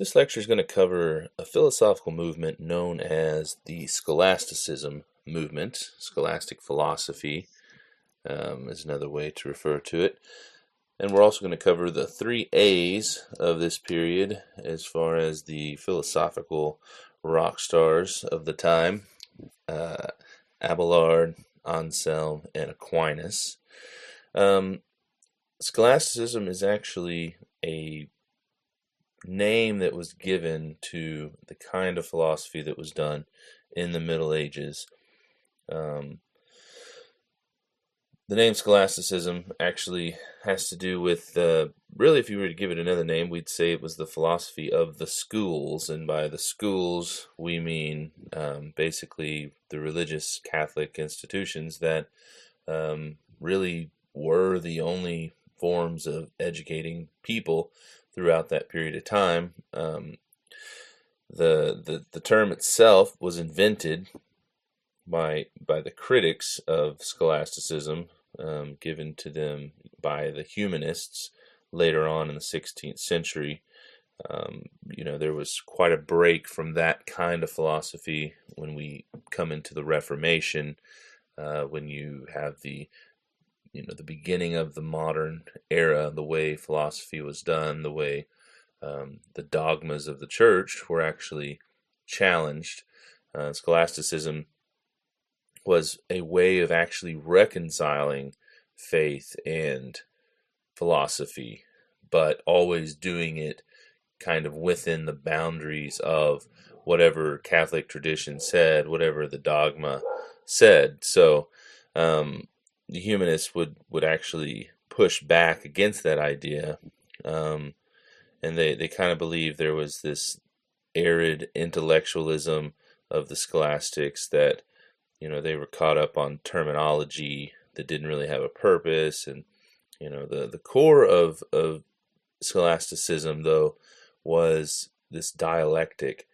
This lecture is going to cover a philosophical movement known as the scholasticism movement. Scholastic philosophy is another way to refer to it. And we're also going to cover the three A's of this period as far as the philosophical rock stars of the time, uh, Abelard, Anselm, and Aquinas. Scholasticism is actually a name that was given to the kind of philosophy that was done in the Middle Ages. The name scholasticism actually has to do with, really, if you were to give it another name, we'd say it was the philosophy of the schools. And by the schools, we mean basically the religious Catholic institutions that really were the only forms of educating people throughout that period of time. The term itself was invented by the critics of scholasticism, given to them by the humanists later on in the 16th century. There was quite a break from that kind of philosophy when we come into the Reformation, when you have the beginning of the modern era, the way philosophy was done, the way the dogmas of the church were actually challenged. Scholasticism was a way of actually reconciling faith and philosophy, but always doing it kind of within the boundaries of whatever Catholic tradition said, whatever the dogma said. So, the humanists would actually push back against that idea, and they kind of believed there was this arid intellectualism of the scholastics that they were caught up on terminology that didn't really have a purpose. And the core of scholasticism, though, was this dialectic,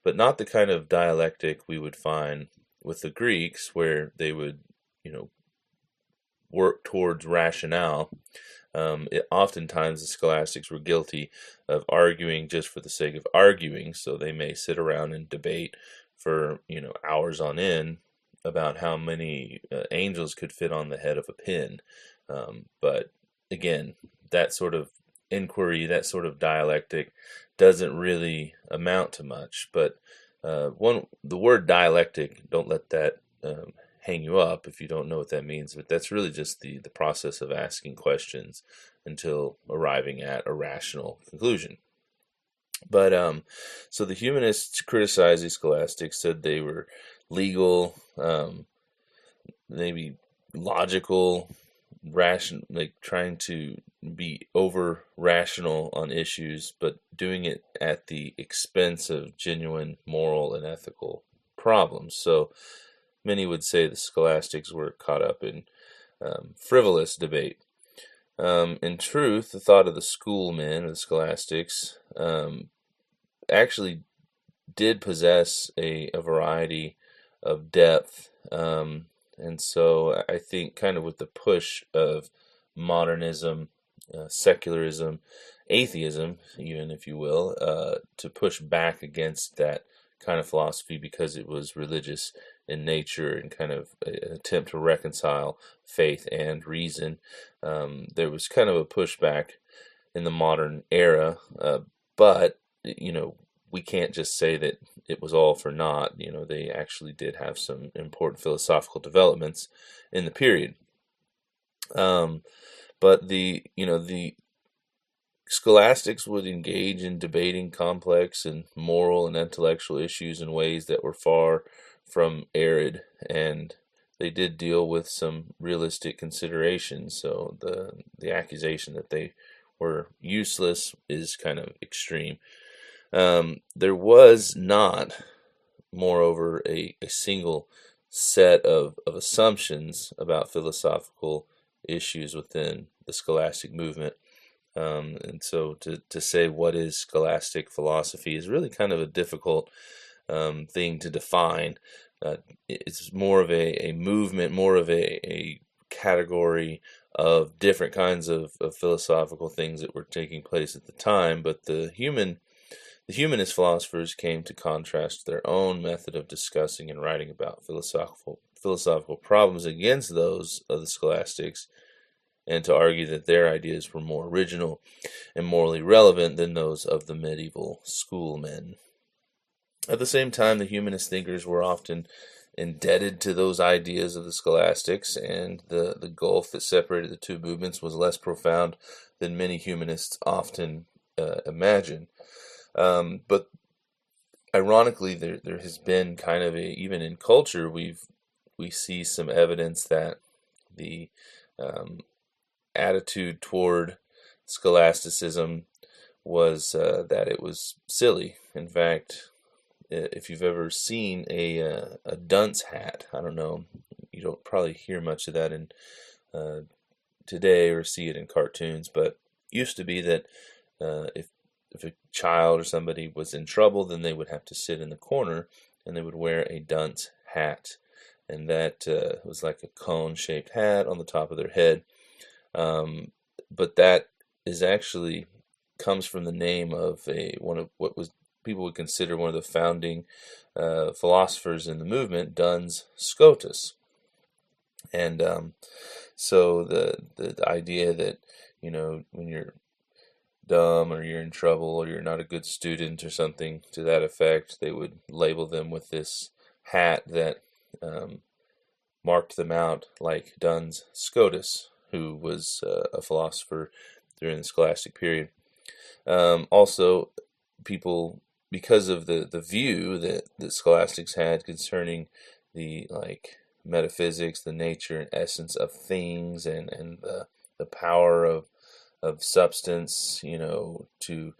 but not the kind of dialectic we would find with the Greeks, where they would work towards rationale. Oftentimes the scholastics were guilty of arguing just for the sake of arguing, so they may sit around and debate for hours on end about how many angels could fit on the head of a pin. But again, that sort of inquiry, that sort of dialectic, doesn't really amount to much. But the word dialectic, don't let that hang you up if you don't know what that means, but that's really just the process of asking questions until arriving at a rational conclusion. But so the humanists criticized the scholastics, said they were legal, maybe logical, like trying to be over rational on issues, but doing it at the expense of genuine moral and ethical problems. So many would say the scholastics were caught up in frivolous debate. In truth, the thought of the schoolmen, the scholastics, actually did possess a variety of depth. And so I think kind of with the push of modernism, secularism, atheism, even if you will, to push back against that kind of philosophy because it was religious in nature and kind of an attempt to reconcile faith and reason. There was kind of a pushback in the modern era, but we can't just say that it was all for naught. They actually did have some important philosophical developments in the period. But the scholastics would engage in debating complex and moral and intellectual issues in ways that were far from arid, and they did deal with some realistic considerations. So the accusation that they were useless is kind of extreme. There was not, moreover, a single set of assumptions about philosophical issues within the scholastic movement. And so to say what is scholastic philosophy is really kind of a difficult thing to define. It's more of a movement, more of a category of different kinds of philosophical things that were taking place at the time. But the human The humanist philosophers came to contrast their own method of discussing and writing about philosophical problems against those of the scholastics, and to argue that their ideas were more original and morally relevant than those of the medieval schoolmen. At the same time, the humanist thinkers were often indebted to those ideas of the scholastics, and the gulf that separated the two movements was less profound than many humanists often imagine. But ironically, there has been kind of even in culture, we see some evidence that the attitude toward scholasticism was that it was silly. In fact, if you've ever seen a dunce hat, I don't know, you don't probably hear much of that in today or see it in cartoons, but it used to be that if a child or somebody was in trouble, then they would have to sit in the corner and they would wear a dunce hat, and that was like a cone-shaped hat on the top of their head. But that is actually comes from the name of one of what was people would consider one of the founding philosophers in the movement, Duns Scotus. And so the idea that, when you're dumb or you're in trouble or you're not a good student or something to that effect, they would label them with this hat that marked them out, like Duns Scotus, who was a philosopher during the scholastic period. Also, people, because of the view that scholastics had concerning the metaphysics, the nature and essence of things, and the power of substance, to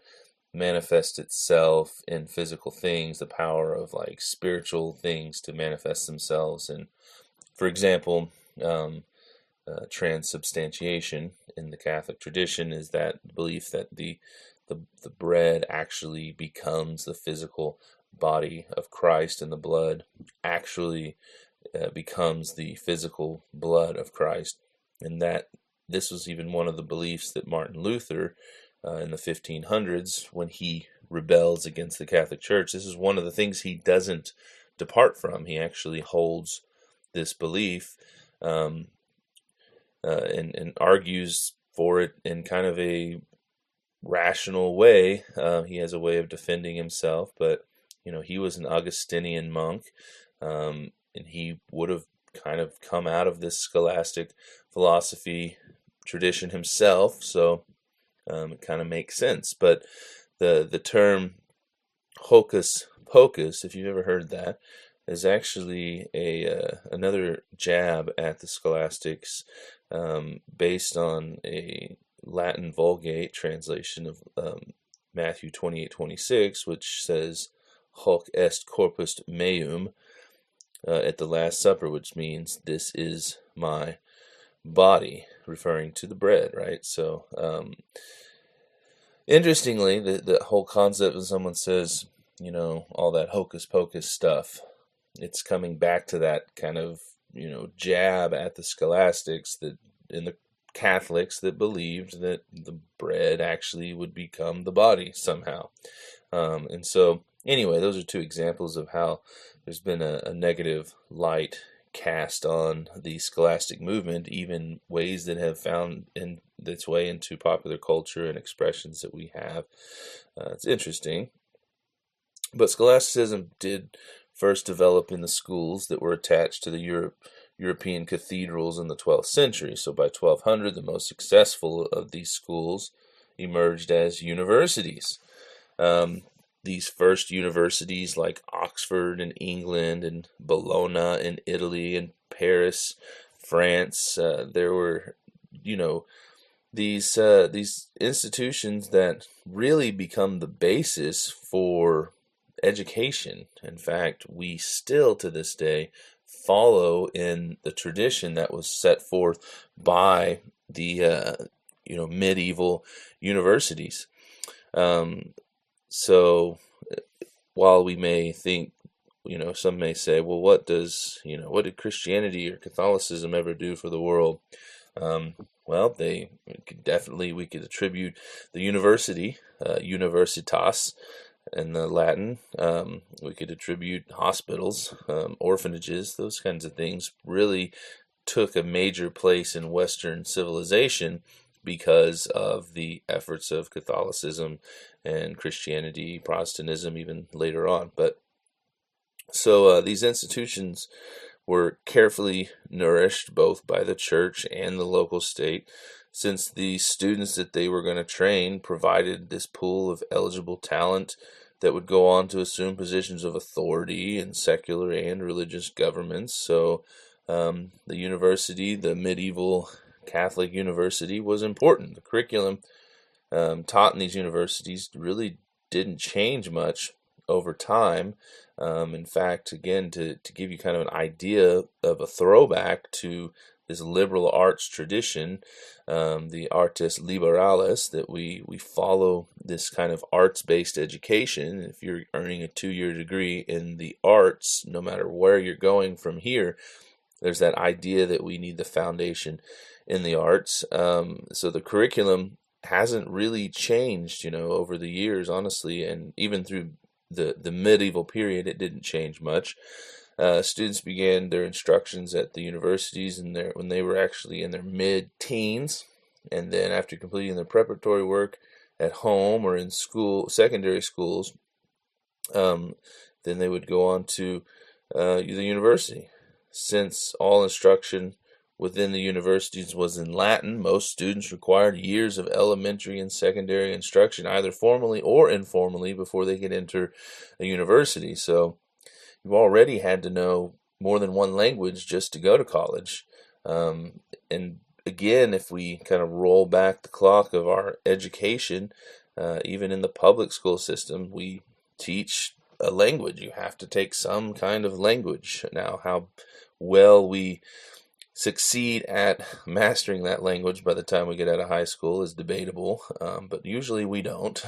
manifest itself in physical things, the power of spiritual things to manifest themselves. And for example, transubstantiation in the Catholic tradition is that belief that the bread actually becomes the physical body of Christ, and the blood actually becomes the physical blood of Christ. And that this was even one of the beliefs that Martin Luther, in the 1500s, when he rebels against the Catholic Church, this is one of the things he doesn't depart from. He actually holds this belief and argues for it in kind of a rational way. He has a way of defending himself, but he was an Augustinian monk, and he would have kind of come out of this scholastic philosophy tradition himself, so it kind of makes sense. But the term hocus pocus, if you've ever heard that, is actually another jab at the scholastics, based on a Latin Vulgate translation of Matthew 28:26, which says hoc est corpus meum at the Last Supper, which means this is my body, referring to the bread, right? So interestingly, the whole concept when someone says, all that hocus pocus stuff, it's coming back to that kind of, jab at the scholastics, that in the Catholics that believed that the bread actually would become the body somehow. And so anyway, those are two examples of how there's been a negative light cast on the scholastic movement, even ways that have found its way into popular culture and expressions that we have. It's interesting. But scholasticism did first develop in the schools that were attached to the European cathedrals in the 12th century. So by 1200, the most successful of these schools emerged as universities. These first universities, like Oxford in England and Bologna in Italy and Paris, France, there were, these institutions that really become the basis for education. In fact, we still to this day follow in the tradition that was set forth by the medieval universities. So while we may think, some may say, well, what did Christianity or Catholicism ever do for the world? Well, we could attribute the university, universitas, And the Latin, we could attribute hospitals, orphanages, those kinds of things really took a major place in Western civilization because of the efforts of Catholicism and Christianity, Protestantism, even later on. But so these institutions were carefully nourished both by the church and the local state, since the students that they were going to train provided this pool of eligible talent that would go on to assume positions of authority in secular and religious governments. So the university, the medieval Catholic university, was important. The curriculum taught in these universities really didn't change much over time. In fact, again, to give you kind of an idea of a throwback to this liberal arts tradition, the artes liberales, that we follow this kind of arts-based education. If you're earning a 2-year degree in the arts, no matter where you're going from here, there's that idea that we need the foundation in the arts. So the curriculum hasn't really changed, over the years, honestly, and even through the medieval period, it didn't change much. Students began their instructions at the universities when they were actually in their mid-teens, and then after completing their preparatory work at home or in secondary schools, then they would go on to the university. Since all instruction within the universities was in Latin, most students required years of elementary and secondary instruction, either formally or informally, before they could enter a university. So you already had to know more than one language just to go to college. And again, if we kind of roll back the clock of our education, even in the public school system, we teach a language. You have to take some kind of language. Now, how well we succeed at mastering that language by the time we get out of high school is debatable, but usually we don't.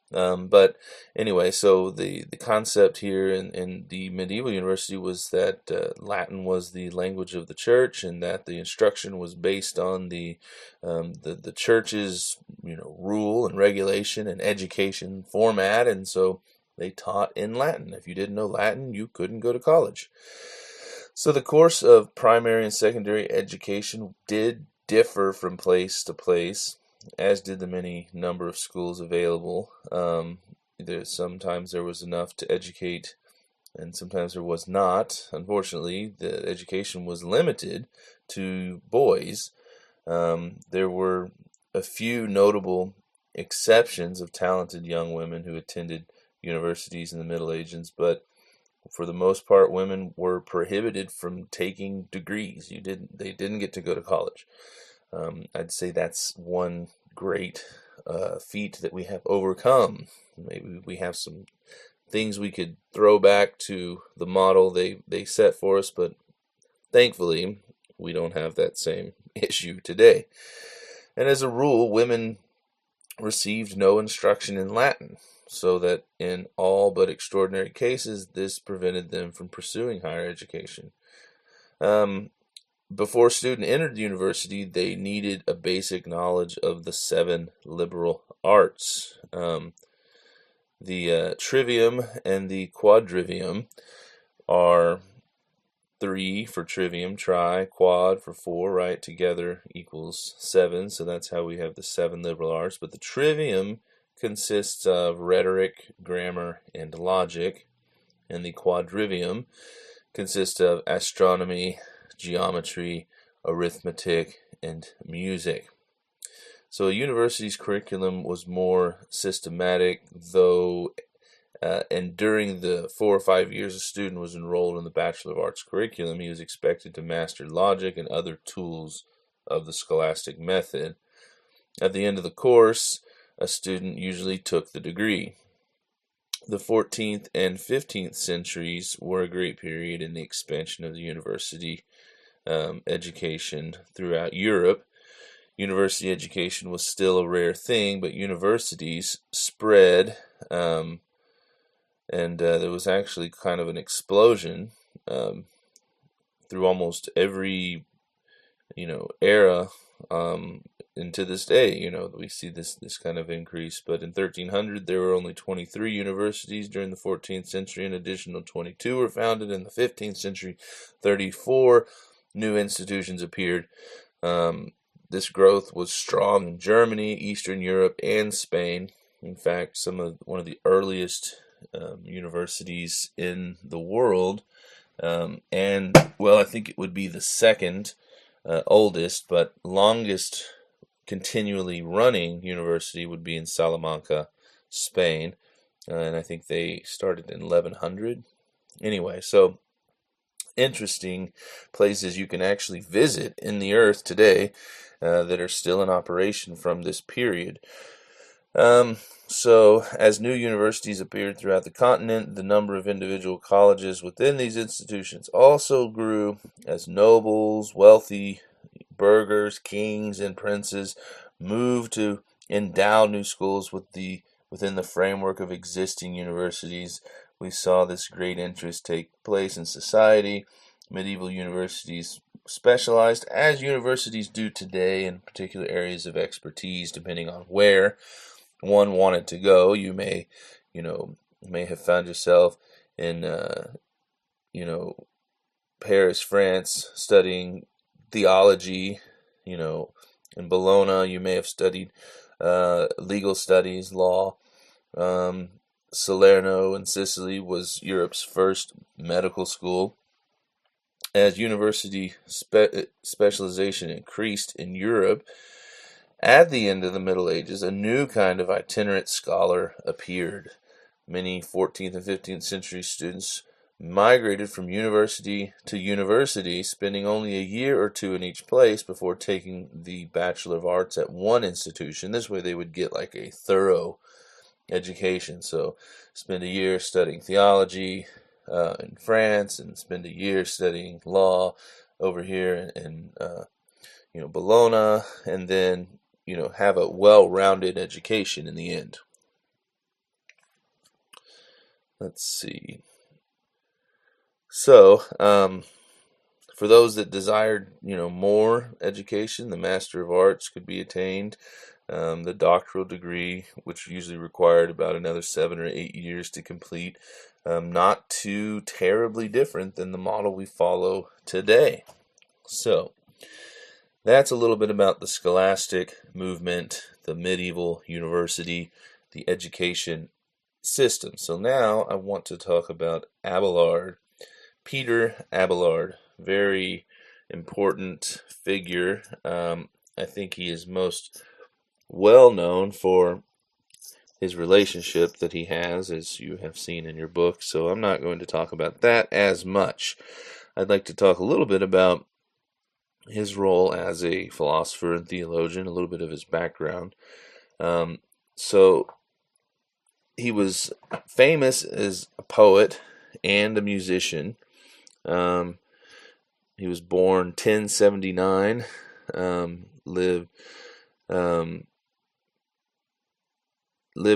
But anyway, so the concept here in the medieval university was that Latin was the language of the church, and that the instruction was based on the church's rule and regulation and education format, and so they taught in Latin. If you didn't know Latin, you couldn't go to college. So the course of primary and secondary education did differ from place to place, as did the many number of schools available. Sometimes there was enough to educate, and sometimes there was not. Unfortunately, the education was limited to boys. There were a few notable exceptions of talented young women who attended universities in the Middle Ages, but for the most part, women were prohibited from taking degrees. They didn't get to go to college. I'd say that's one great feat that we have overcome. Maybe we have some things we could throw back to the model they set for us, but thankfully, we don't have that same issue today. And as a rule, women received no instruction in Latin, so that in all but extraordinary cases, this prevented them from pursuing higher education. Before a student entered the university, they needed a basic knowledge of the 7 liberal arts. The trivium and the quadrivium are 3 for trivium, tri, quad for 4, right? Together equals 7, so that's how we have the 7 liberal arts. But the trivium consists of rhetoric, grammar, and logic, and the quadrivium consists of astronomy, geometry, arithmetic, and music. So a university's curriculum was more systematic, though, and during the 4 or 5 years a student was enrolled in the Bachelor of Arts curriculum, he was expected to master logic and other tools of the scholastic method. At the end of the course, a student usually took the degree. The 14th and 15th centuries were a great period in the expansion of the university education throughout Europe. University education was still a rare thing, but universities spread, and there was actually kind of an explosion through almost every era and to this day, we see this kind of increase. But in 1300, there were only 23 universities. During the 14th century, an additional 22 were founded. In the 15th century, 34 new institutions appeared. This growth was strong in Germany, Eastern Europe, and Spain. In fact, one of the earliest universities in the world, and well, I think it would be the second oldest, but longest continually running university would be in Salamanca, Spain, and I think they started in 1100. Anyway, so interesting places you can actually visit in the earth today that are still in operation from this period. So, as new universities appeared throughout the continent, the number of individual colleges within these institutions also grew as nobles, wealthy burghers, kings, and princes moved to endow new schools within the framework of existing universities. We saw this great interest take place in society. Medieval universities specialized, as universities do today, in particular areas of expertise, depending on where one wanted to go. You may have found yourself in, Paris, France, studying theology. In Bologna, you may have studied legal studies, law. Salerno in Sicily was Europe's first medical school. As university specialization increased in Europe, at the end of the Middle Ages, a new kind of itinerant scholar appeared. Many 14th and 15th century students migrated from university to university, spending only a year or two in each place before taking the Bachelor of Arts at one institution. This way they would get like a thorough education. So spend a year studying theology in France, and spend a year studying law over here in Bologna, and then have a well-rounded education in the end. Let's see. So, for those that desired, more education, the Master of Arts could be attained. The doctoral degree, which usually required about another 7 or 8 years to complete, not too terribly different than the model we follow today. So, that's a little bit about the scholastic movement, the medieval university, the education system. So now I want to talk about Abelard. Peter Abelard, very important figure. I think he is most well known for his relationship that he has, as you have seen in your book, so I'm not going to talk about that as much. I'd like to talk a little bit about his role as a philosopher and theologian, a little bit of his background. So he was famous as a poet and a musician. He was born 1079, lived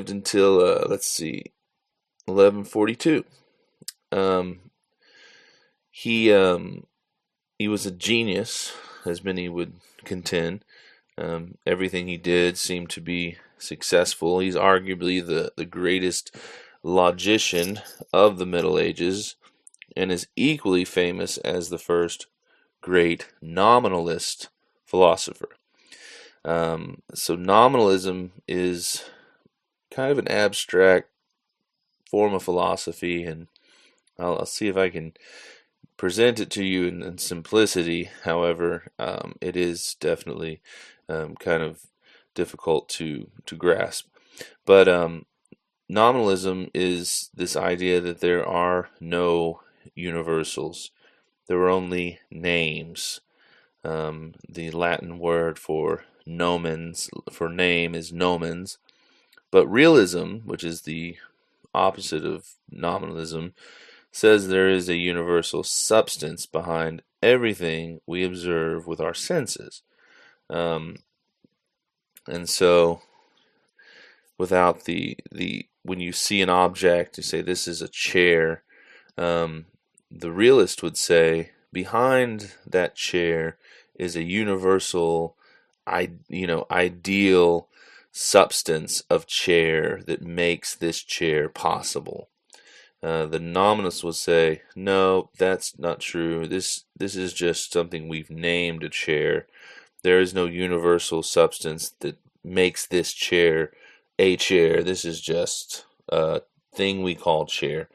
until 1142. He was a genius, as many would contend. Everything he did seemed to be successful. He's arguably the greatest logician of the Middle Ages, and is equally famous as the first great nominalist philosopher. So nominalism is kind of an abstract form of philosophy, and I'll see if I can present it to you in simplicity. However, it is definitely kind of difficult to grasp. But nominalism is this idea that there are no universals. There are only names. The Latin word for nomens, for name, is nomens. But realism, which is the opposite of nominalism, says there is a universal substance behind everything we observe with our senses. And so, without when you see an object, you say this is a chair. The realist would say behind that chair is a universal ideal substance of chair that makes this chair possible. The nominalists will say, no, that's not true. This is just something we've named a chair. There is no universal substance that makes this chair a chair. This is just a thing we call chair.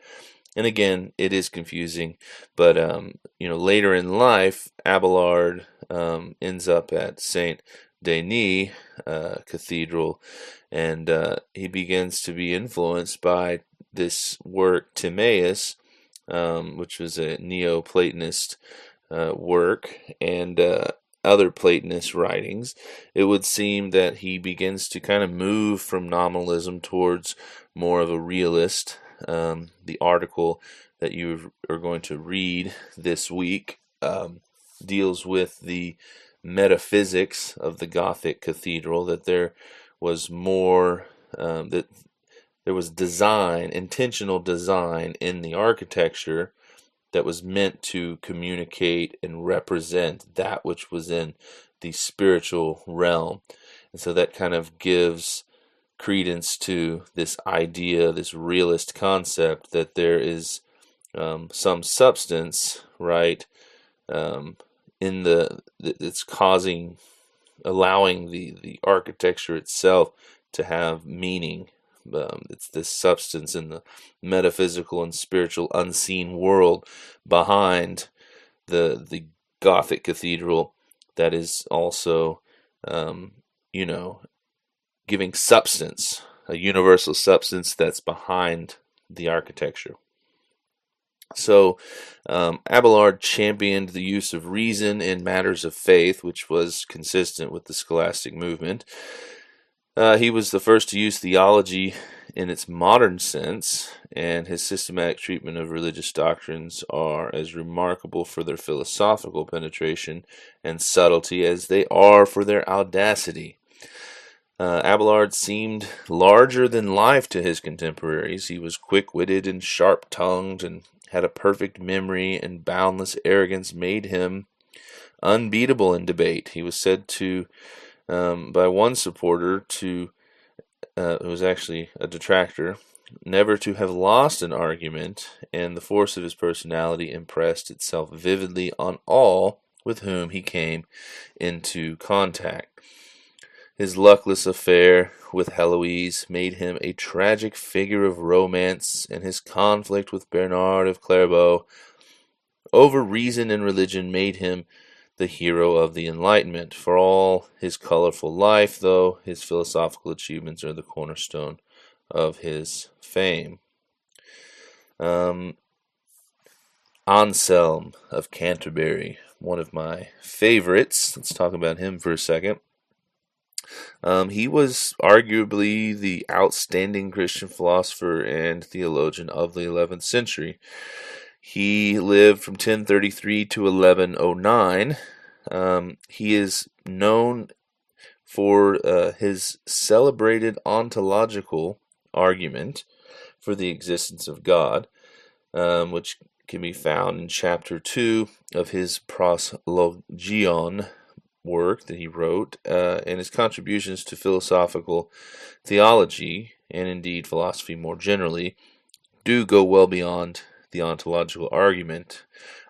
And again, it is confusing, but later in life, Abelard ends up at Saint Denis Cathedral, and he begins to be influenced by this work Timaeus, which was a Neoplatonist work, and other Platonist writings. It would seem that he begins to kind of move from nominalism towards more of a realist. The article that you are going to read this week deals with the metaphysics of the Gothic cathedral, that there was more, that there was design, intentional design in the architecture that was meant to communicate and represent that which was in the spiritual realm. And so that kind of gives credence to this idea, this realist concept, that there is some substance, right, in that's allowing the architecture itself to have meaning. It's this substance in the metaphysical and spiritual unseen world behind the Gothic cathedral that is also, giving substance, a universal substance that's behind the architecture. So Abelard championed the use of reason in matters of faith, which was consistent with the scholastic movement. He was the first to use theology in its modern sense, and his systematic treatment of religious doctrines are as remarkable for their philosophical penetration and subtlety as they are for their audacity. Abelard seemed larger than life to his contemporaries. He was quick-witted and sharp-tongued, and had a perfect memory, and boundless arrogance made him unbeatable in debate. He was said to, by one supporter, who was actually a detractor, never to have lost an argument, and the force of his personality impressed itself vividly on all with whom he came into contact. His luckless affair with Heloise made him a tragic figure of romance, and his conflict with Bernard of Clairvaux over reason and religion made him the hero of the Enlightenment. For all his colorful life, though, his philosophical achievements are the cornerstone of his fame. Anselm of Canterbury, one of my favorites. Let's talk about him for a second. He was arguably the outstanding Christian philosopher and theologian of the 11th century. He lived from 1033 to 1109. He is known for his celebrated ontological argument for the existence of God, which can be found in chapter 2 of his Proslogion work that he wrote, and his contributions to philosophical theology, and indeed philosophy more generally, do go well beyond the ontological argument.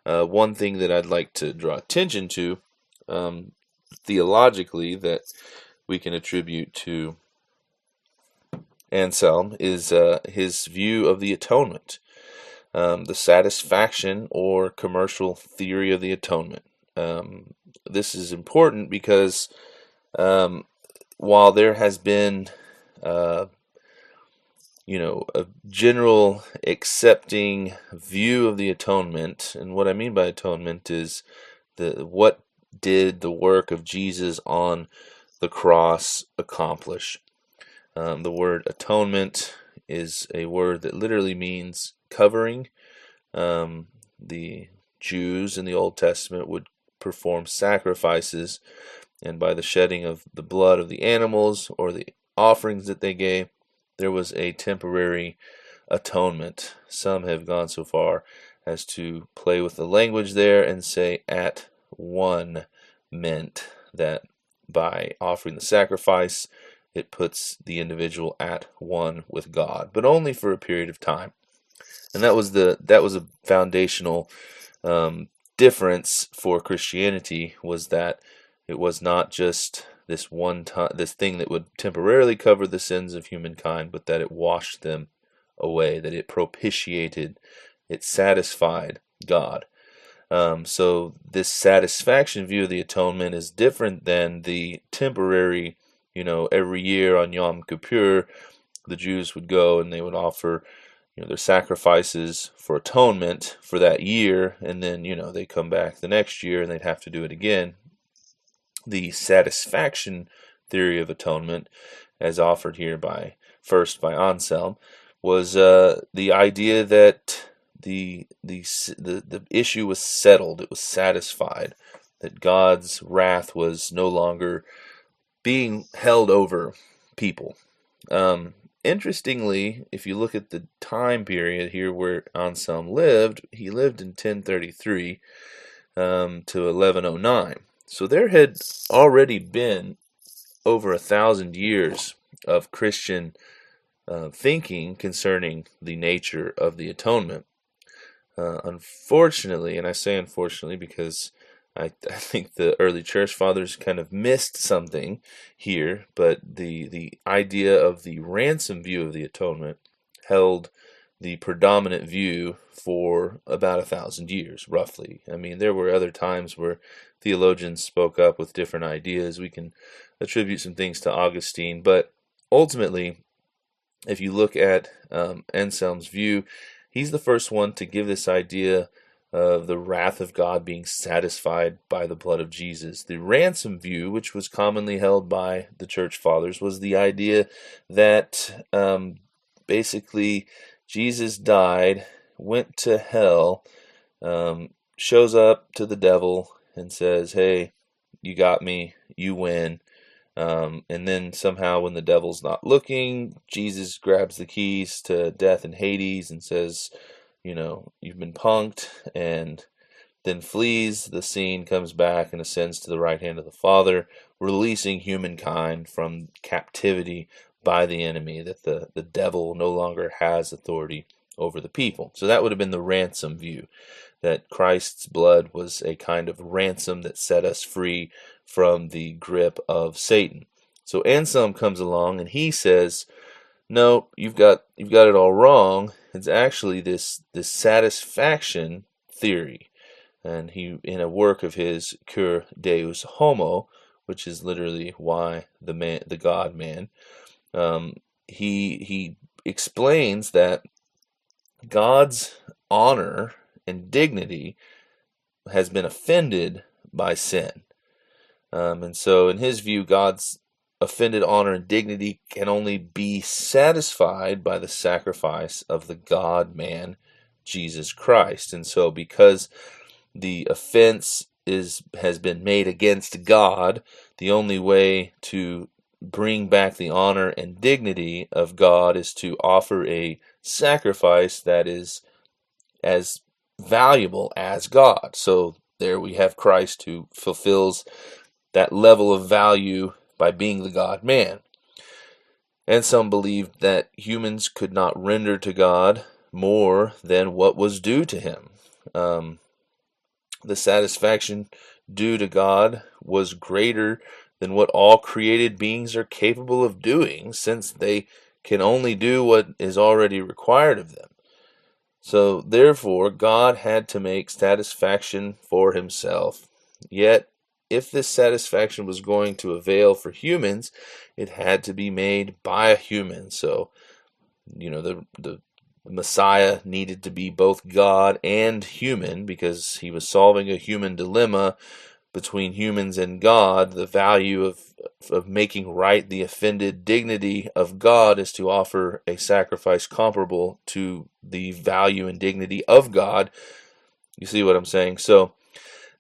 One thing that I'd like to draw attention to theologically that we can attribute to Anselm is his view of the atonement, the satisfaction or commercial theory of the atonement. This is important because while there has been a general accepting view of the atonement, and what I mean by atonement is what did the work of Jesus on the cross accomplish. The word atonement is a word that literally means covering. The Jews in the Old Testament would perform sacrifices, and by the shedding of the blood of the animals or the offerings that they gave, there was a temporary atonement. Some have gone so far as to play with the language there and say at one meant that by offering the sacrifice, it puts the individual at one with God, but only for a period of time. And that was a foundational difference for Christianity, was that it was not just this one time, this thing that would temporarily cover the sins of humankind, but that it washed them away, that it propitiated, it satisfied God. So this satisfaction view of the atonement is different than the temporary, every year on Yom Kippur, the Jews would go and they would offer, their sacrifices for atonement for that year, and then, they come back the next year and they'd have to do it again. The satisfaction theory of atonement, as offered here first by Anselm, was the idea that the issue was settled, it was satisfied, that God's wrath was no longer being held over people. Interestingly, if you look at the time period here where Anselm lived, he lived in 1033 to 1109. So there had already been over 1,000 years of Christian thinking concerning the nature of the atonement. Unfortunately, and I say unfortunately because I think the early church fathers kind of missed something here, but the idea of the ransom view of the atonement held the predominant view for about 1,000 years, roughly. I mean, there were other times where theologians spoke up with different ideas. We can attribute some things to Augustine, but ultimately, if you look at Anselm's view, he's the first one to give this idea of the wrath of God being satisfied by the blood of Jesus. The ransom view, which was commonly held by the church fathers, was the idea that basically Jesus died, went to hell, shows up to the devil and says, "Hey, you got me, you win." And then somehow when the devil's not looking, Jesus grabs the keys to death and Hades and says, "You've been punked," and then flees the scene, comes back and ascends to the right hand of the Father, releasing humankind from captivity by the enemy, that the devil no longer has authority over the people. So that would have been the ransom view, that Christ's blood was a kind of ransom that set us free from the grip of Satan. So Anselm comes along and he says, "No, you've got it all wrong. It's actually this satisfaction theory." And he, in a work of his, Cur Deus Homo, which is literally why the God man, he explains that God's honor and dignity has been offended by sin. And so in his view, God's offended honor and dignity can only be satisfied by the sacrifice of the God-man, Jesus Christ. And so because the offense has been made against God, the only way to bring back the honor and dignity of God is to offer a sacrifice that is as valuable as God. So there we have Christ, who fulfills that level of value by being the God-man. And some believed that humans could not render to God more than what was due to him. The satisfaction due to God was greater than what all created beings are capable of doing, since they can only do what is already required of them. So therefore, God had to make satisfaction for himself. Yet, if this satisfaction was going to avail for humans, it had to be made by a human. So, the Messiah needed to be both God and human, because he was solving a human dilemma between humans and God. The value of making right the offended dignity of God is to offer a sacrifice comparable to the value and dignity of God. You see what I'm saying? So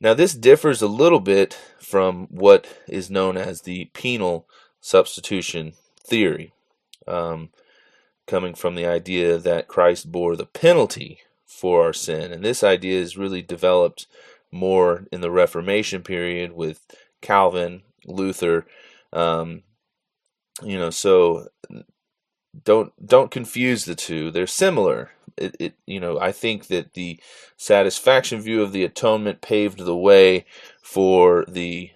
now this differs a little bit from what is known as the penal substitution theory, coming from the idea that Christ bore the penalty for our sin. And this idea is really developed more in the Reformation period with Calvin Luther. Um, so don't confuse the two. They're similar. I think that the satisfaction view of the atonement paved the way for the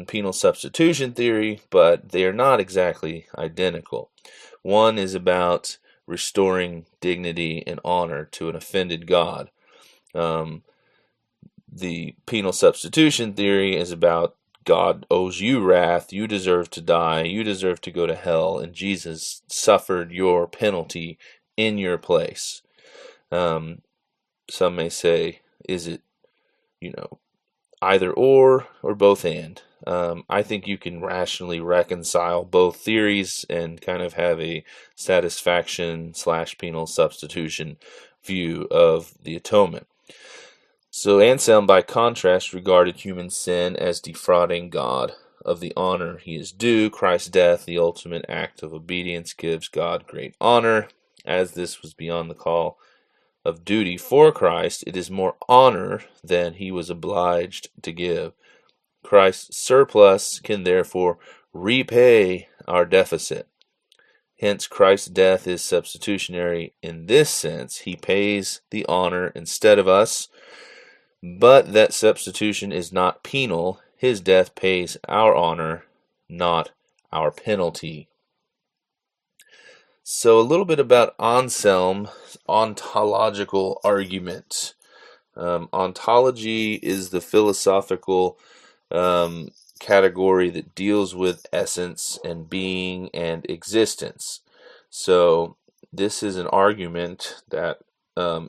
penal substitution theory, but they are not exactly identical. One is about restoring dignity and honor to an offended God. The penal substitution theory is about God owes you wrath, you deserve to die, you deserve to go to hell, and Jesus suffered your penalty in your place. Some may say, is it, either or both and? I think you can rationally reconcile both theories and kind of have a satisfaction/penal substitution view of the atonement. So Anselm, by contrast, regarded human sin as defrauding God of the honor he is due. Christ's death, the ultimate act of obedience, gives God great honor. As this was beyond the call of duty for Christ, it is more honor than he was obliged to give. Christ's surplus can therefore repay our deficit. Hence, Christ's death is substitutionary in this sense. He pays the honor instead of us. But that substitution is not penal. His death pays our honor, not our penalty. So a little bit about Anselm's ontological argument. Ontology is the philosophical category that deals with essence and being and existence. So this is an argument that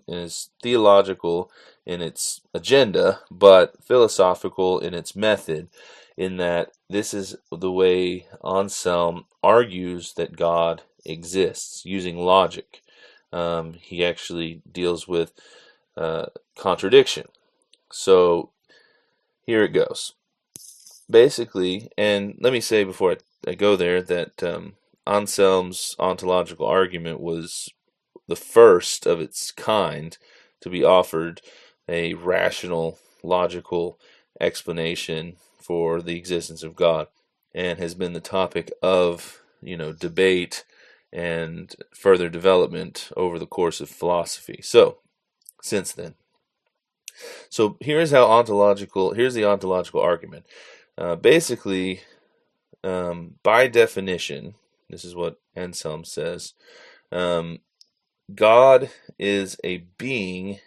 is theological in its agenda, but philosophical in its method, in that this is the way Anselm argues that God exists, using logic. He actually deals with contradiction. So here it goes. Basically, and let me say before I go there that Anselm's ontological argument was the first of its kind to be offered a rational, logical explanation for the existence of God, and has been the topic of, debate and further development over the course of philosophy. So, since then. So here's the ontological argument. Basically, by definition, this is what Anselm says, God is a being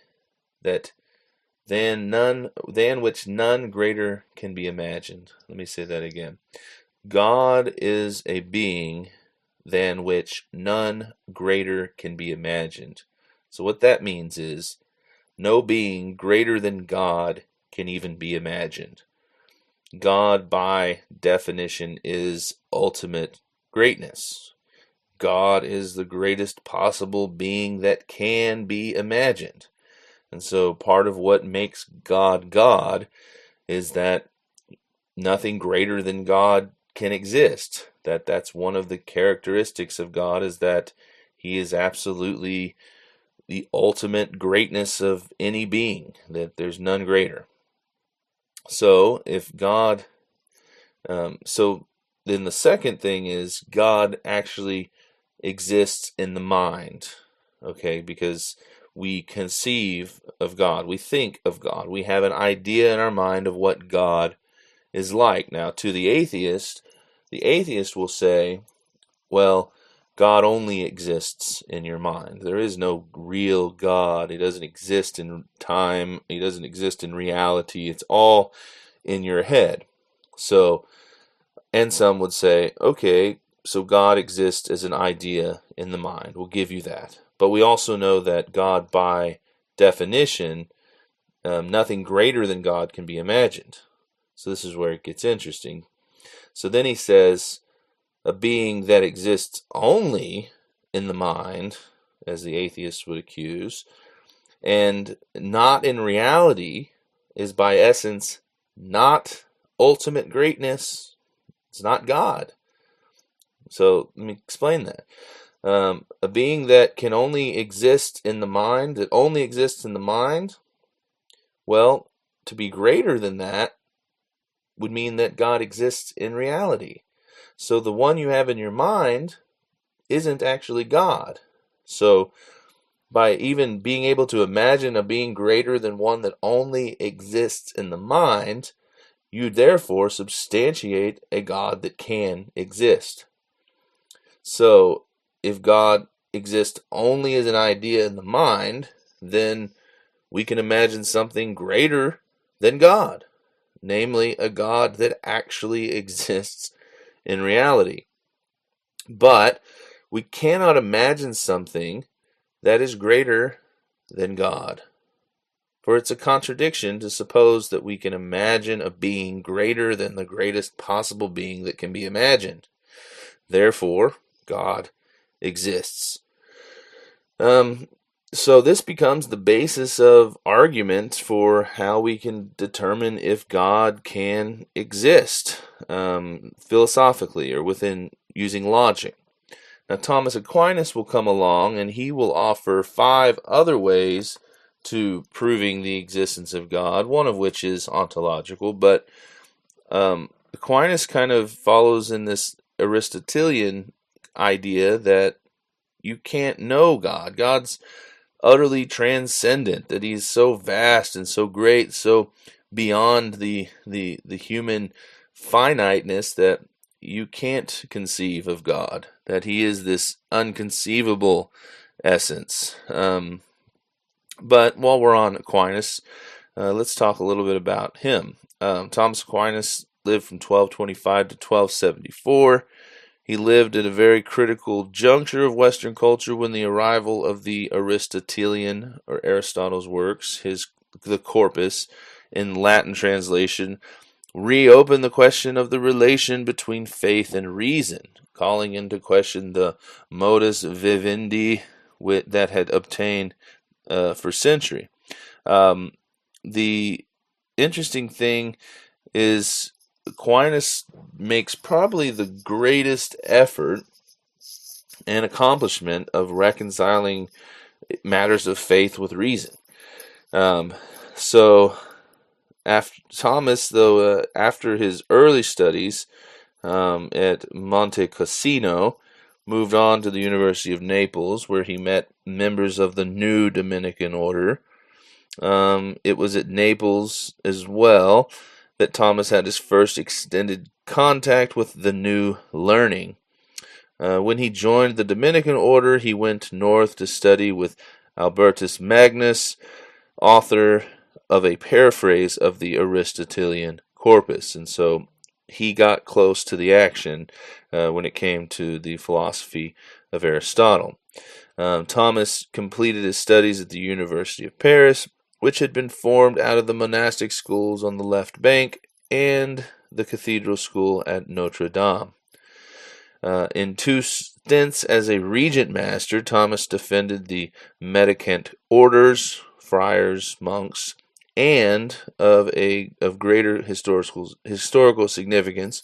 than which none greater can be imagined. Let me say that again. God is a being than which none greater can be imagined. So what that means is no being greater than God can even be imagined. God, by definition, is ultimate greatness. God is the greatest possible being that can be imagined. And so part of what makes God God is that nothing greater than God can exist. That's one of the characteristics of God, is that he is absolutely the ultimate greatness of any being, that there's none greater. So if God, so then the second thing is God actually exists in the mind, okay, because we conceive of God, we think of God, we have an idea in our mind of what God is like. Now, to the atheist will say, well, God only exists in your mind. There is no real God. He doesn't exist in time. He doesn't exist in reality. It's all in your head. So, and some would say, okay, so God exists as an idea in the mind. We'll give you that. But we also know that God, by definition, nothing greater than God can be imagined. So this is where it gets interesting. So then he says, a being that exists only in the mind, as the atheists would accuse, and not in reality, is by essence not ultimate greatness. It's not God. So let me explain that. A being that can only exist in the mind, that only exists in the mind, well, to be greater than that, would mean that God exists in reality. So the one you have in your mind isn't actually God. So by even being able to imagine a being greater than one that only exists in the mind, you therefore substantiate a God that can exist. So if God exists only as an idea in the mind, then we can imagine something greater than God, namely a God that actually exists in reality. But we cannot imagine something that is greater than God. For it's a contradiction to suppose that we can imagine a being greater than the greatest possible being that can be imagined. Therefore, God exists. So this becomes the basis of argument for how we can determine if God can exist philosophically or within using logic. Now, Thomas Aquinas will come along and he will offer 5 other ways to proving the existence of God, one of which is ontological, but Aquinas kind of follows in this Aristotelian idea that you can't know God. God's utterly transcendent, that he's so vast and so great, so beyond the human finiteness that you can't conceive of God, that he is this unconceivable essence. But while we're on Aquinas, let's talk a little bit about him. Thomas Aquinas lived from 1225 to 1274. He lived at a very critical juncture of Western culture when the arrival of the Aristotelian, or Aristotle's works, the corpus, in Latin translation, reopened the question of the relation between faith and reason, calling into question the modus vivendi that had obtained for century. The interesting thing is Aquinas makes probably the greatest effort and accomplishment of reconciling matters of faith with reason. So after Thomas, though, after his early studies at Monte Cassino, moved on to the University of Naples, where he met members of the new Dominican order. It was at Naples as well that Thomas had his first extended contact with the new learning. When he joined the Dominican order, he went north to study with Albertus Magnus, author of a paraphrase of the Aristotelian corpus. And so he got close to the action when it came to the philosophy of Aristotle. Thomas completed his studies at the University of Paris, which had been formed out of the monastic schools on the left bank and the cathedral school at Notre Dame. In 2 stints as a regent master, Thomas defended the mendicant orders, friars, monks, and of greater historical significance,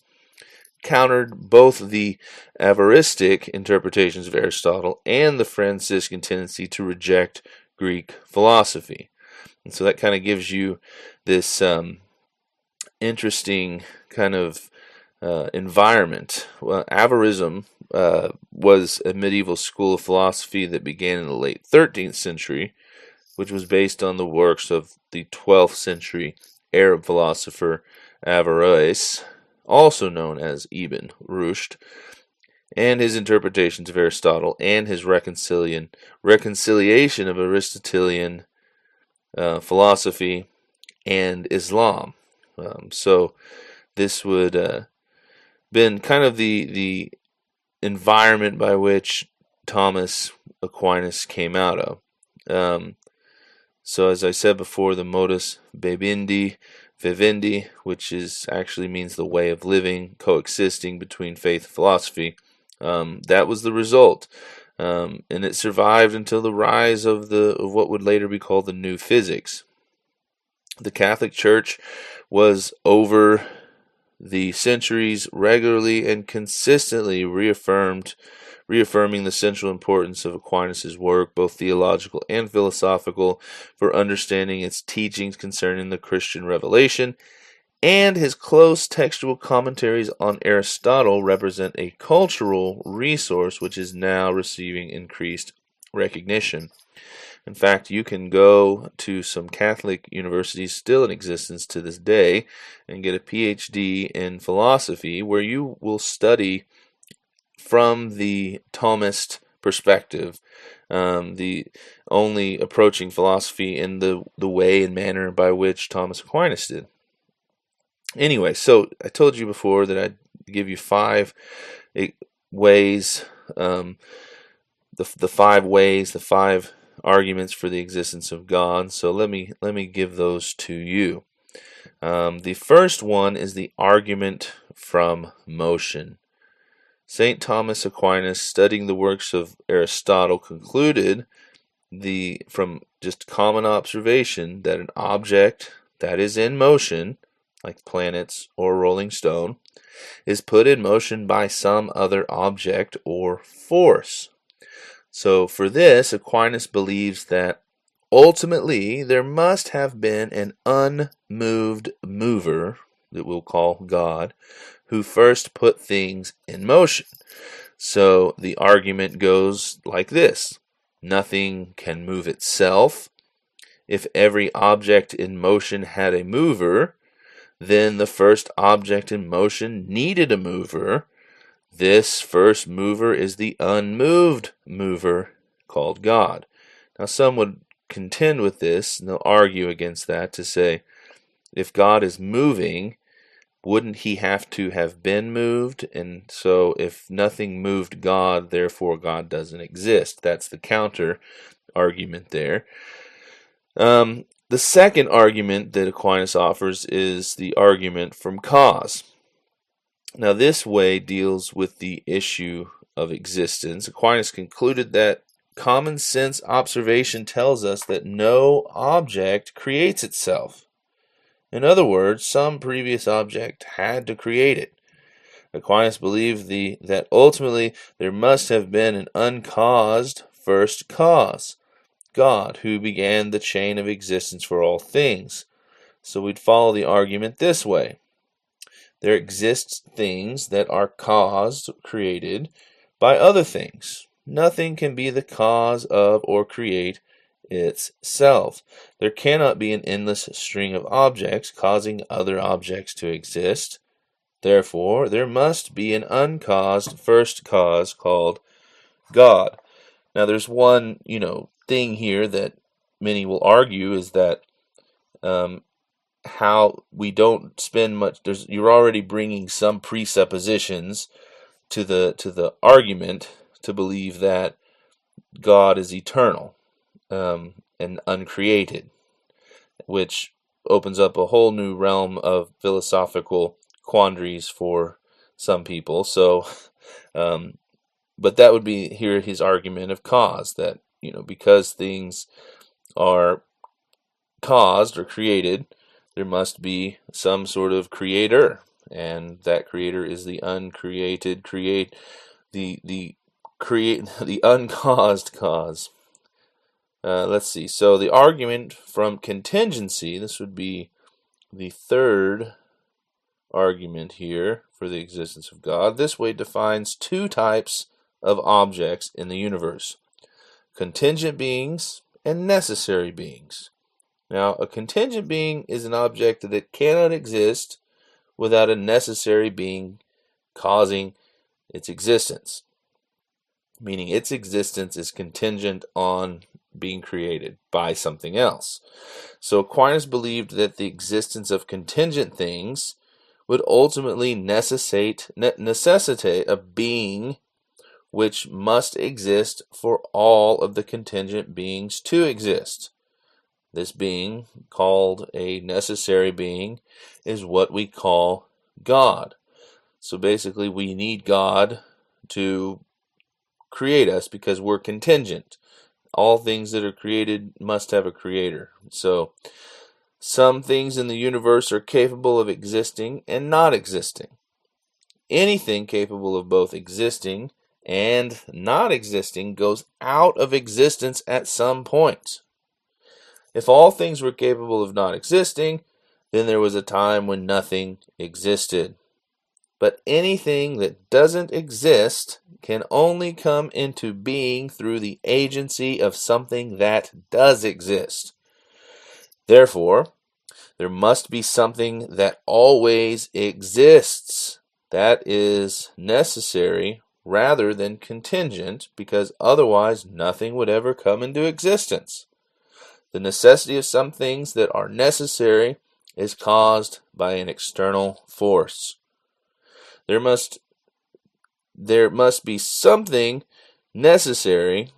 countered both the Avaristic interpretations of Aristotle and the Franciscan tendency to reject Greek philosophy. And so that kind of gives you this interesting kind of environment. Well, Avarism was a medieval school of philosophy that began in the late 13th century, which was based on the works of the 12th century Arab philosopher Averroes, also known as Ibn Rushd, and his interpretations of Aristotle and his reconciliation of Aristotelian philosophy and Islam. So this would been kind of the environment by which Thomas Aquinas came out of. So as I said before, the modus vivendi, which actually means the way of living, coexisting between faith and philosophy, that was the result. And it survived until the rise of what would later be called the New Physics. The Catholic Church was over the centuries regularly and consistently reaffirming the central importance of Aquinas' work, both theological and philosophical, for understanding its teachings concerning the Christian revelation and his close textual commentaries on Aristotle represent a cultural resource which is now receiving increased recognition. In fact, you can go to some Catholic universities still in existence to this day and get a PhD in philosophy where you will study from the Thomist perspective, the only approaching philosophy in the way and manner by which Thomas Aquinas did. Anyway, so I told you before that I'd give you 5 ways, the 5 ways, the 5 arguments for the existence of God. So let me give those to you. The first one is the argument from motion. St. Thomas Aquinas, studying the works of Aristotle, concluded from just common observation that an object that is in motion, like planets or rolling stone, is put in motion by some other object or force. So for this, Aquinas believes that ultimately there must have been an unmoved mover, that we'll call God, who first put things in motion. So the argument goes like this: nothing can move itself. If every object in motion had a mover, then the first object in motion needed a mover. This first mover is the unmoved mover, called God. Now some would contend with this, and they'll argue against that to say, if God is moving, wouldn't he have to have been moved? And so if nothing moved God, therefore God doesn't exist. That's the counter argument there. The second argument that Aquinas offers is the argument from cause. Now this way deals with the issue of existence. Aquinas concluded that common sense observation tells us that no object creates itself. In other words, some previous object had to create it. Aquinas believed that ultimately there must have been an uncaused first cause, God, who began the chain of existence for all things. So we'd follow the argument this way. There exist things that are caused, created, by other things. Nothing can be the cause of or create itself. There cannot be an endless string of objects causing other objects to exist. Therefore, there must be an uncaused first cause called God. Now, there's one, thing here that many will argue is that how we don't spend much. You're already bringing some presuppositions to the argument to believe that God is eternal and uncreated, which opens up a whole new realm of philosophical quandaries for some people. So, but that would be here his argument of cause, that because things are caused or created, there must be some sort of creator, and that creator is the uncreated the uncaused cause. Let's see. So the argument from contingency, this would be the third argument here for the existence of God. This way defines 2 types of objects in the universe: contingent beings and necessary beings. Now, a contingent being is an object that cannot exist without a necessary being causing its existence, meaning its existence is contingent on being created by something else. So Aquinas believed that the existence of contingent things would ultimately necessitate a being which must exist for all of the contingent beings to exist. This being, called a necessary being, is what we call God. So basically, we need God to create us because we're contingent. All things that are created must have a creator. So some things in the universe are capable of existing and not existing. Anything capable of both existing and not existing goes out of existence at some point. If all things were capable of not existing, Then there was a time when nothing existed. But anything that doesn't exist can only come into being through the agency of something that does exist. Therefore, there must be something that always exists. That is necessary rather than contingent, because otherwise nothing would ever come into existence. The necessity of some things that are necessary is caused by an external force. There must be something necessary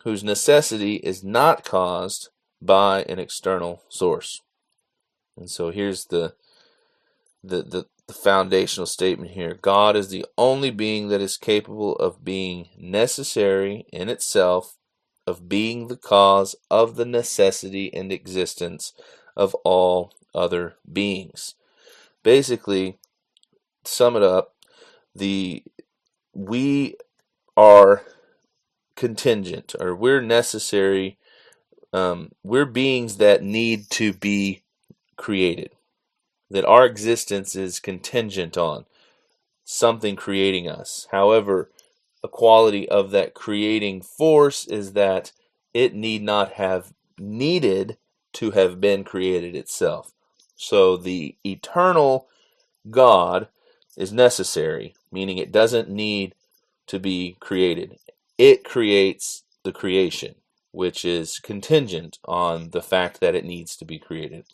whose necessity is not caused by an external source. And so here's the foundational statement here. God is the only being that is capable of being necessary in itself, of being the cause of the necessity and existence of all other beings. Basically, to sum it up, we are contingent, or we're necessary. We're beings that need to be created. That our existence is contingent on something creating us. However, a quality of that creating force is that it need not have needed to have been created itself. So the eternal God is necessary, meaning it doesn't need to be created. It creates the creation, which is contingent on the fact that it needs to be created.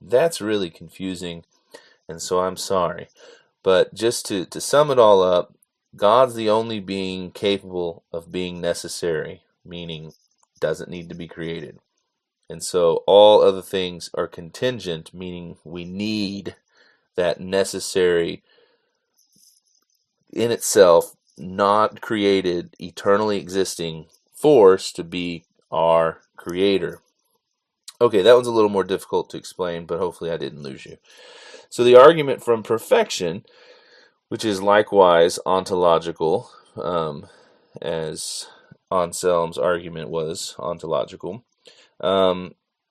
That's really confusing, and so I'm sorry. But just to sum it all up, God's the only being capable of being necessary, meaning doesn't need to be created. And so all other things are contingent, meaning we need that necessary, in itself, not created, eternally existing force to be our creator. Okay, that one's a little more difficult to explain, but hopefully I didn't lose you. So the argument from perfection, which is likewise ontological, as Anselm's argument was ontological,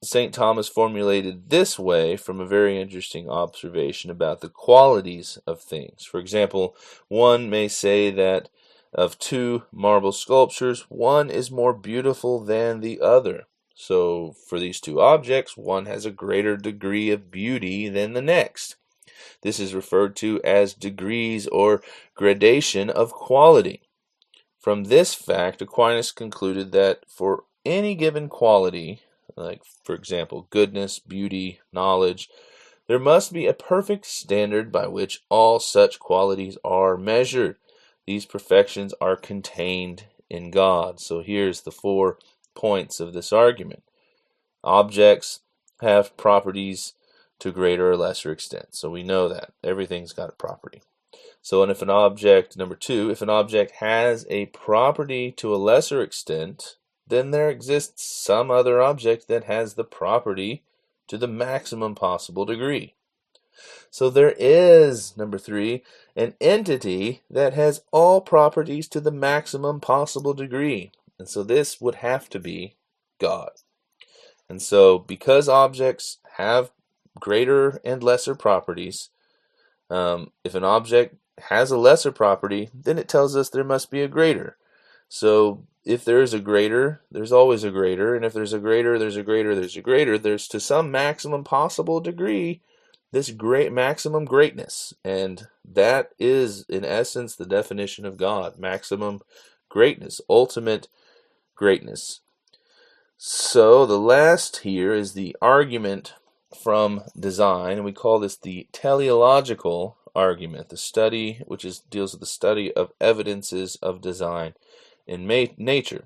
St. Thomas formulated this way from a very interesting observation about the qualities of things. For example, one may say that of two marble sculptures, one is more beautiful than the other. So for these two objects, one has a greater degree of beauty than the next. This is referred to as degrees or gradation of quality. From this fact, Aquinas concluded that for any given quality, like for example, goodness, beauty, knowledge, there must be a perfect standard by which all such qualities are measured. These perfections are contained in God. So here's the 4 points of this argument. Objects have properties to greater or lesser extent. So we know that. Everything's got a property. So and if an object, number 2, if an object has a property to a lesser extent, then there exists some other object that has the property to the maximum possible degree. So there is, number 3, an entity that has all properties to the maximum possible degree. And so this would have to be God. And so because objects have greater and lesser properties, if an object has a lesser property, then it tells us there must be a greater. So if there is a greater, there's always a greater, and if there's a greater, there's a greater, there's a greater, there's to some maximum possible degree this great maximum greatness. And that is, in essence, the definition of God, maximum greatness, ultimate greatness. So the last here is the argument from design, and we call this the teleological argument, the study which deals with the study of evidences of design in nature.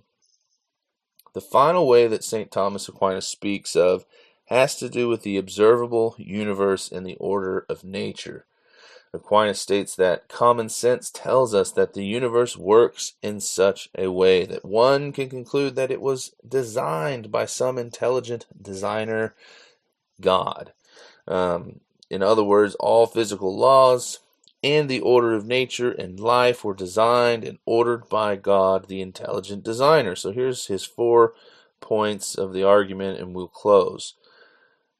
The final way that St. Thomas Aquinas speaks of has to do with the observable universe and the order of nature. Aquinas states that common sense tells us that the universe works in such a way that one can conclude that it was designed by some intelligent designer, God. In other words, all physical laws and the order of nature and life were designed and ordered by God, the intelligent designer. So here's his 4 points of the argument, and we'll close.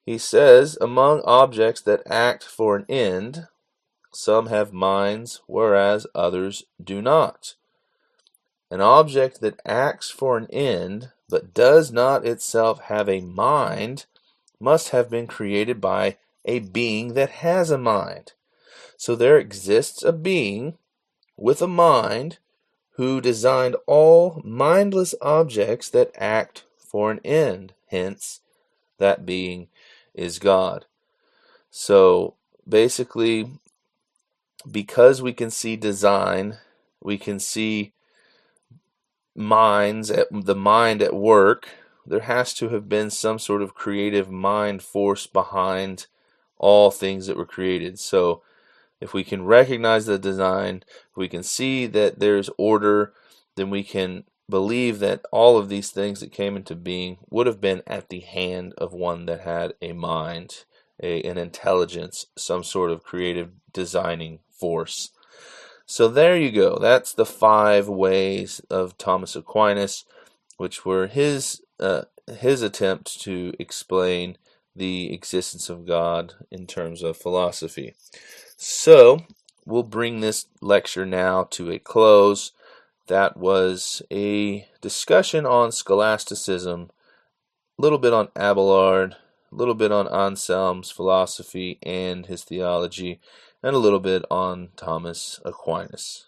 He says, among objects that act for an end, some have minds, whereas others do not. An object that acts for an end, but does not itself have a mind, must have been created by a being that has a mind. So there exists a being with a mind who designed all mindless objects that act for an end. Hence, that being is God. So basically, because we can see design, we can see the mind at work, there has to have been some sort of creative mind force behind all things that were created. So if we can recognize the design, if we can see that there's order, then we can believe that all of these things that came into being would have been at the hand of one that had a mind, an intelligence, some sort of creative designing force. So there you go. That's the 5 ways of Thomas Aquinas, which were his attempt to explain the existence of God in terms of philosophy. So we'll bring this lecture now to a close. That was a discussion on scholasticism, a little bit on Abelard, a little bit on Anselm's philosophy and his theology, and a little bit on Thomas Aquinas.